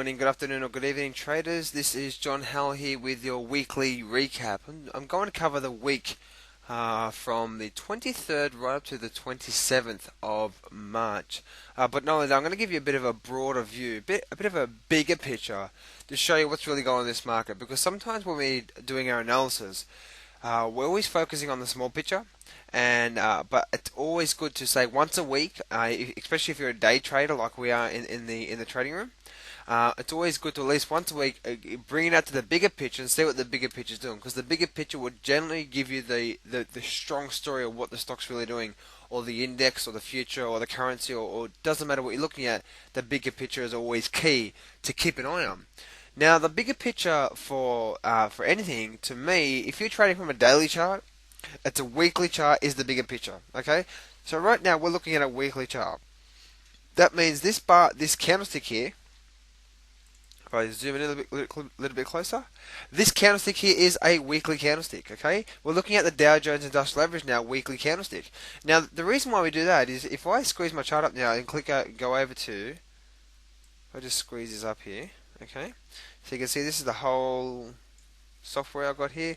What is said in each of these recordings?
morning, good afternoon or good evening traders. This is John Howell here with your weekly recap. I'm going to cover the week from the 23rd right up to the 27th of March. But not only that, I'm going to give you a bit of a broader view, a bit of a bigger picture to show you what's really going on in this market. Because sometimes when we're doing our analysis, we're always focusing on the small picture, and but it's always good to say once a week, especially if you're a day trader like we are in the trading room. It's always good to at least once a week bring it out to the bigger picture and see what the bigger picture is doing, because the bigger picture would generally give you the strong story of what the stock's really doing, or the index, or the future, or the currency, or it doesn't matter what you're looking at. The bigger picture is always key to keep an eye on. Now, the bigger picture for anything, to me, if you're trading from a daily chart, it's a weekly chart is the bigger picture. Okay, so right now we're looking at a weekly chart. That means this candlestick here. If I zoom in a little bit closer, this candlestick here is a weekly candlestick. Okay, we're looking at the Dow Jones Industrial Average now, weekly candlestick. Now, the reason why we do that is if I squeeze my chart up now and go over to, I'll just squeeze this up here. Okay, so you can see this is the whole software I've got here.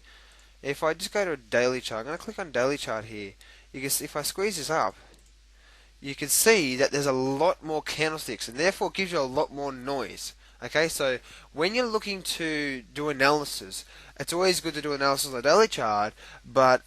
If I just go to a daily chart, I'm going to click on daily chart here. You can see, if I squeeze this up, you can see that there's a lot more candlesticks, and therefore it gives you a lot more noise. Okay, so when you're looking to do analysis, it's always good to do analysis on a daily chart, but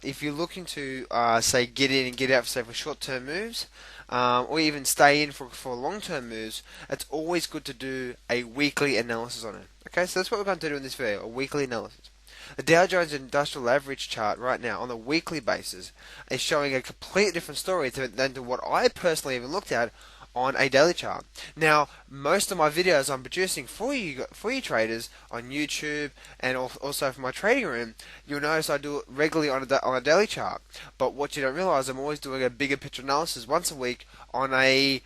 if you're looking to say get in and get out, say for short-term moves, or even stay in for long-term moves, it's always good to do a weekly analysis on it. Okay, so that's what we're going to do in this video, a weekly analysis. The Dow Jones Industrial Average chart right now on a weekly basis is showing a completely different story than to what I personally even looked at on a daily chart. Now, most of my videos I'm producing for you traders on YouTube and also for my trading room, you'll notice I do it regularly on a daily chart. But what you don't realize, I'm always doing a bigger picture analysis once a week on a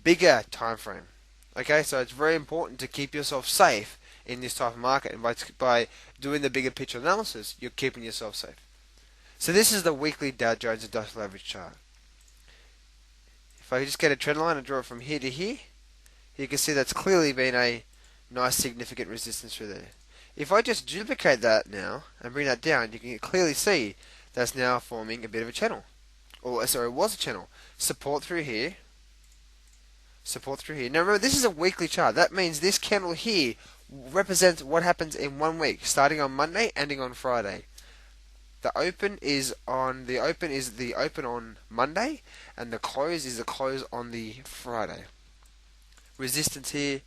bigger time frame. Okay, so it's very important to keep yourself safe in this type of market, and by doing the bigger picture analysis, you're keeping yourself safe. So this is the weekly Dow Jones Industrial Average chart. If I just get a trend line and draw it from here to here, you can see that's clearly been a nice significant resistance through there. If I just duplicate that now and bring that down, you can clearly see that's now forming a bit of a channel. Or sorry, it was a channel. Support through here. Support through here. Now remember, this is a weekly chart. That means this candle here represents what happens in 1 week, starting on Monday, ending on Friday. The open is the open on Monday, and the close is the close on the Friday. Resistance here,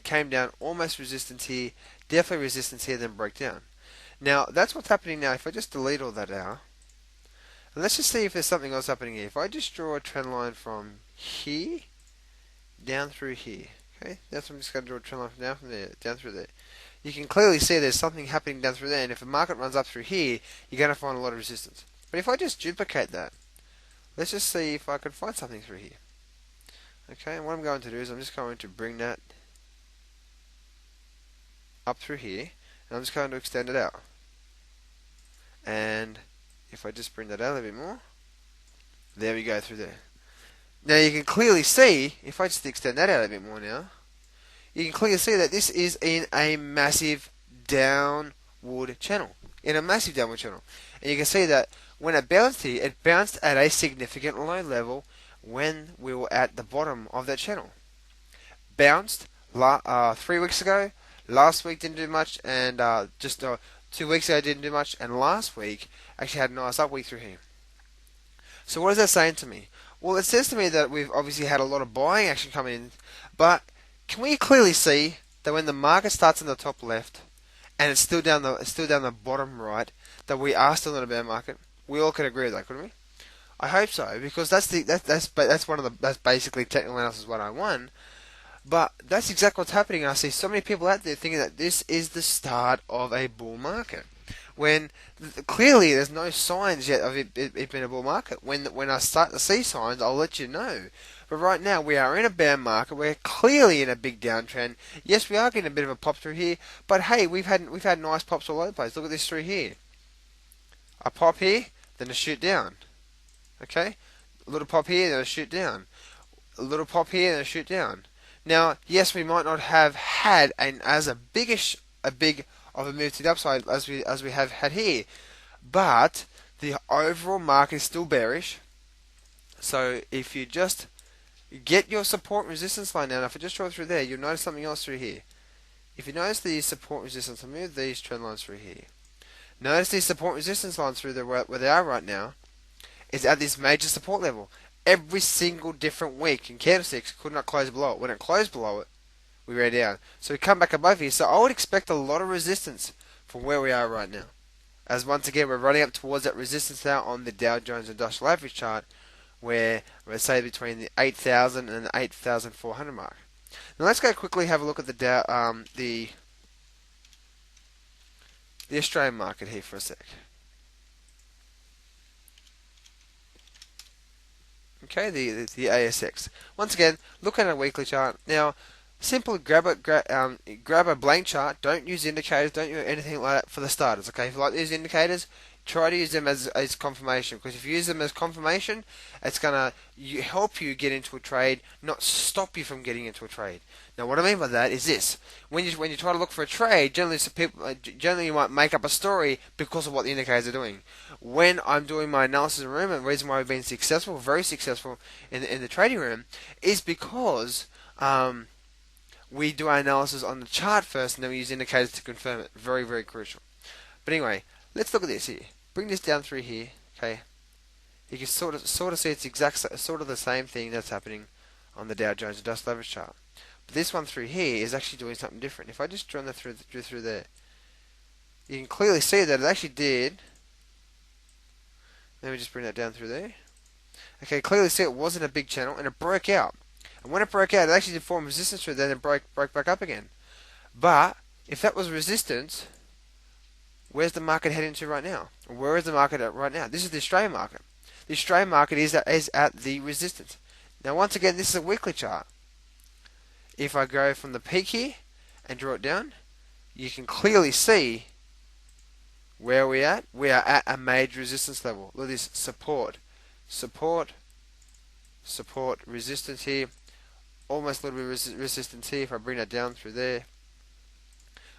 came down, almost resistance here, definitely resistance here, then breakdown. Now that's what's happening now. If I just delete all that out, and let's just see if there's something else happening here. If I just draw a trend line from here down through here, okay, that's what I'm just going to draw a trend line from there, down through there. You can clearly see there's something happening down through there, and if the market runs up through here, you're going to find a lot of resistance. But if I just duplicate that, let's just see if I can find something through here. Okay, and what I'm going to do is I'm just going to bring that up through here, and I'm just going to extend it out. And if I just bring that out a little bit more, there we go through there. Now you can clearly see, if I just extend that out a bit more now, you can clearly see that this is in a massive downward channel. And you can see that when it bounced here, it bounced at a significant low level when we were at the bottom of that channel. Bounced 3 weeks ago, last week didn't do much, and just 2 weeks ago didn't do much, and last week actually had a nice up week through here. So what is that saying to me? Well, it says to me that we've obviously had a lot of buying action coming in, but can we clearly see that when the market starts in the top left and it's still down the bottom right, that we are still in a bear market? We all can agree with that, couldn't we? I hope so, because that's basically technical analysis 101. But that's exactly what's happening. I see so many people out there thinking that this is the start of a bull market, when clearly there's no signs yet of it being a bull market. When I start to see signs, I'll let you know. But right now we are in a bear market. We're clearly in a big downtrend. Yes, we are getting a bit of a pop through here, but hey, we've had nice pops all over the place. Look at this through here. A pop here, then a shoot down. Okay, a little pop here, then a shoot down. A little pop here, then a shoot down. Now, yes, we might not have had a big of a move to the upside as we have had here, but the overall market is still bearish. So if you just get your support and resistance line now, if I just draw through there, you'll notice something else through here. If you notice the support and resistance, I'll move these trend lines through here. Notice these support and resistance lines through there where they are right now is at this major support level. Every single different week in candlesticks could not close below it. When it closed below it, we ran down. So we come back above here. So I would expect a lot of resistance from where we are right now. As once again, we're running up towards that resistance now on the Dow Jones Industrial Average chart, where we're say between the 8,000 and the 8,400 mark. Now let's go quickly have a look at the Australian market here for a sec. Okay, the ASX. Once again, look at a weekly chart. Now, simply grab a blank chart. Don't use indicators. Don't use anything like that for the starters. Okay, if you like these indicators, try to use them as confirmation, because if you use them as confirmation, it's gonna help you get into a trade, not stop you from getting into a trade. Now, what I mean by that is this: when you try to look for a trade, generally you might make up a story because of what the indicators are doing. When I'm doing my analysis in the room, and the reason why we've been successful, very successful in the trading room, is because we do our analysis on the chart first, and then we use indicators to confirm it. Very, very crucial. But anyway, let's look at this here. Bring this down through here. Okay, you can sort of see it's sort of the same thing that's happening on the Dow Jones Industrial Average chart. But this one through here is actually doing something different. If I just run that through there, you can clearly see that it actually did. Let me just bring that down through there. Okay, clearly see it wasn't a big channel, and it broke out. And when it broke out, it actually did form resistance through there, and then broke back up again. But if that was resistance, where's the market heading to right now? Where is the market at right now? This is the Australian market. The Australian market is at the resistance. Now, once again, this is a weekly chart. If I go from the peak here and draw it down, you can clearly see where we're at. We are at a major resistance level. Look at this: support, support, support, resistance here. Almost a little bit of resistance here. If I bring that down through there.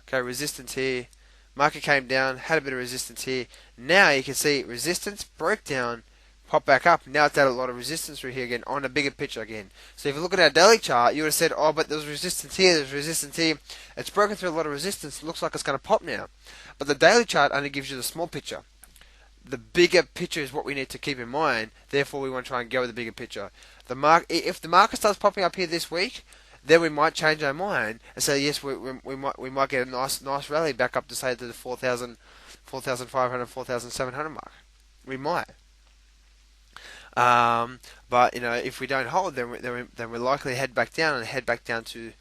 Okay, resistance here. Market came down, had a bit of resistance here. Now you can see resistance, broke down, popped back up. Now it's at a lot of resistance through here again on a bigger picture again. So if you look at our daily chart, you would have said, oh, but there's resistance here, there's resistance here. It's broken through a lot of resistance. It looks like it's going to pop now. But the daily chart only gives you the small picture. The bigger picture is what we need to keep in mind. Therefore, we want to try and go with the bigger picture. If the market starts popping up here this week, then we might change our mind and say, yes, we might get a nice rally back up to say to the 4,500, 4,700 mark. We might. But if we don't hold, then we're likely to head back down to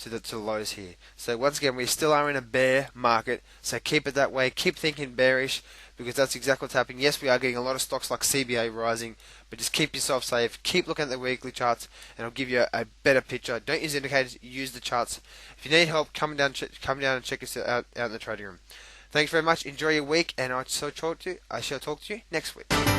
the lows here. So once again, we still are in a bear market. So keep it that way. Keep thinking bearish, because that's exactly what's happening. Yes, we are getting a lot of stocks like CBA rising, but just keep yourself safe. Keep looking at the weekly charts, and it'll give you a better picture. Don't use indicators. Use the charts. If you need help, come down and check us out in the trading room. Thanks very much. Enjoy your week, and I shall talk to you next week.